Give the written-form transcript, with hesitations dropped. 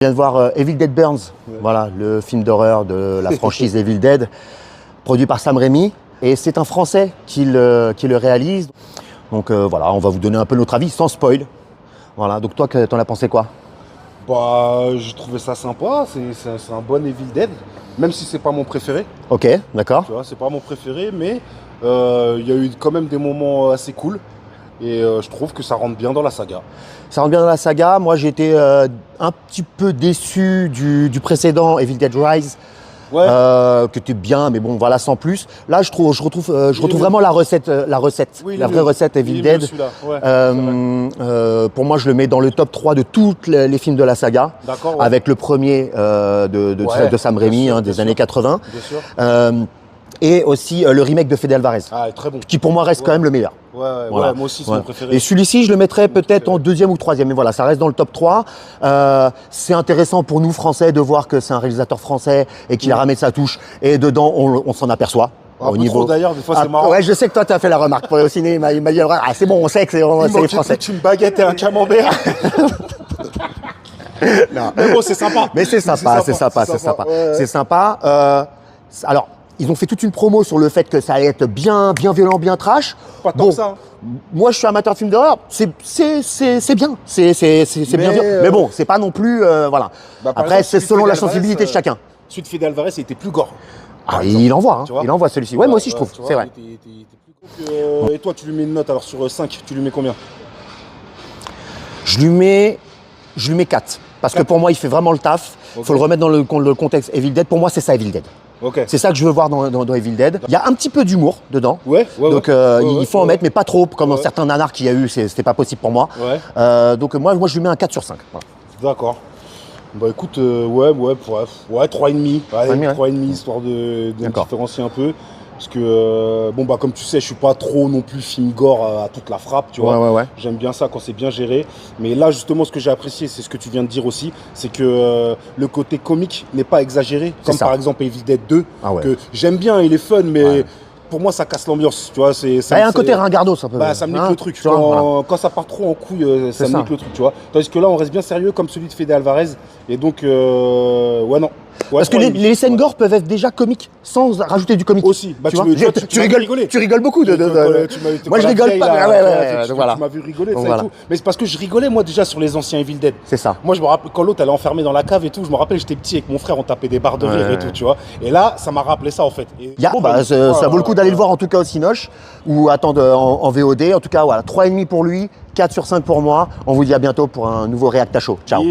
Je viens de voir Evil Dead Burns, voilà, le film d'horreur de la franchise Evil Dead, produit par Sam Raimi. Et c'est un Français qui le réalise. Donc voilà, on va vous donner un peu notre avis sans spoil. Voilà, donc toi, t'en as pensé quoi? Bah, j'ai trouvé ça sympa, c'est un bon Evil Dead, même si c'est pas mon préféré. Ok, d'accord. Tu vois, c'est pas mon préféré, mais il y a eu quand même des moments assez cool. Et je trouve que ça rentre bien dans la saga. Ça rentre bien dans la saga. Moi, j'ai été un petit peu déçu du précédent Evil Dead Rise. Ouais. Que tu es bien, mais bon, voilà, sans plus. Là, je retrouve vraiment la recette, Oui, la vraie recette Evil Dead. Ouais, pour moi, je le mets dans le top 3 de tous les films de la saga. D'accord, ouais. Avec le premier de Sam Raimi, sûr, des années 80. Bien sûr. Et aussi le remake de Fede Alvarez. Ah, très bon. Qui pour moi reste quand même le meilleur. Ouais, Voilà. moi aussi, c'est mon préféré. Et celui-ci, je le mettrais peut-être en deuxième ou troisième. Mais voilà, ça reste dans le top 3. C'est intéressant pour nous, Français, de voir que c'est un réalisateur français et qu'il a ramené sa touche. Et dedans, on s'en aperçoit. Au niveau d'ailleurs, des fois, c'est marrant. Ouais, je sais que toi, tu as fait la remarque. Pour aller au ciné, il m'a dit, ah, c'est bon, on sait que c'est les Français. Une baguette et un camembert. Non. Mais bon, c'est sympa. Mais c'est sympa, c'est sympa. Ouais. C'est sympa. Alors, ils ont fait toute une promo sur le fait que ça allait être bien violent, bien trash. Pas tant que ça. Moi, je suis amateur de films d'horreur. C'est bien. C'est bien. Mais bon, c'est pas non plus. Voilà. Bah, après, exemple, c'est selon la sensibilité de chacun. Celui de Fede Alvarez, il était plus gore. Ah, il envoie. Il envoie celui-ci. Ouais, moi aussi, je trouve. C'est vrai. Il était plus gore. Et toi, tu lui mets une note alors sur 5, tu lui mets combien? Je lui mets 4. Parce que pour moi, il fait vraiment le taf. Il faut le remettre dans le contexte Evil Dead. Pour moi, c'est ça, Evil Dead. Okay. C'est ça que je veux voir dans Evil Dead. Il y a un petit peu d'humour dedans. Donc il faut en mettre, mais pas trop, comme dans certains nanars qu'il y a eu, c'était pas possible pour moi. Donc moi je lui mets un 4 sur 5. Voilà. D'accord. Bah écoute, 3,5. 3,5 histoire de différencier un peu. Parce que, bon, bah, comme tu sais, je suis pas trop non plus film gore à toute la frappe, tu vois. Ouais. J'aime bien ça quand c'est bien géré. Mais là, justement, ce que j'ai apprécié, c'est ce que tu viens de dire aussi, c'est que le côté comique n'est pas exagéré. Comme par exemple Evil Dead 2, que j'aime bien, il est fun, mais pour moi, ça casse l'ambiance, tu vois. Il y a un côté ringardos, un peu. Bah, ça me nique le truc. Quand ça part trop en couille, ça me nique le truc, tu vois. Tandis que là, on reste bien sérieux, comme celui de Fede Alvarez. Et donc, ouais, non. Ouais, parce que les scènes gore peuvent être déjà comiques sans rajouter du comique. Aussi. Bah, tu rigoles beaucoup. Moi, je rigole pas. Voilà. Tu m'as vu rigoler, ça et tout. Mais c'est parce que je rigolais, moi, déjà, sur les anciens Evil Dead. C'est ça. Moi, je me rappelle, quand l'autre, elle est enfermée dans la cave et tout, je me rappelle, j'étais petit avec mon frère, on tapait des barres de rire et tout, tu vois. Et là, ça m'a rappelé ça, en fait. Ça vaut le coup d'aller le voir, en tout cas, au Cinoche, ou attendre en VOD. En tout cas, voilà, 3,5 pour lui, 4 sur 5 pour moi. On vous dit à bientôt pour un nouveau React à chaud. Ciao.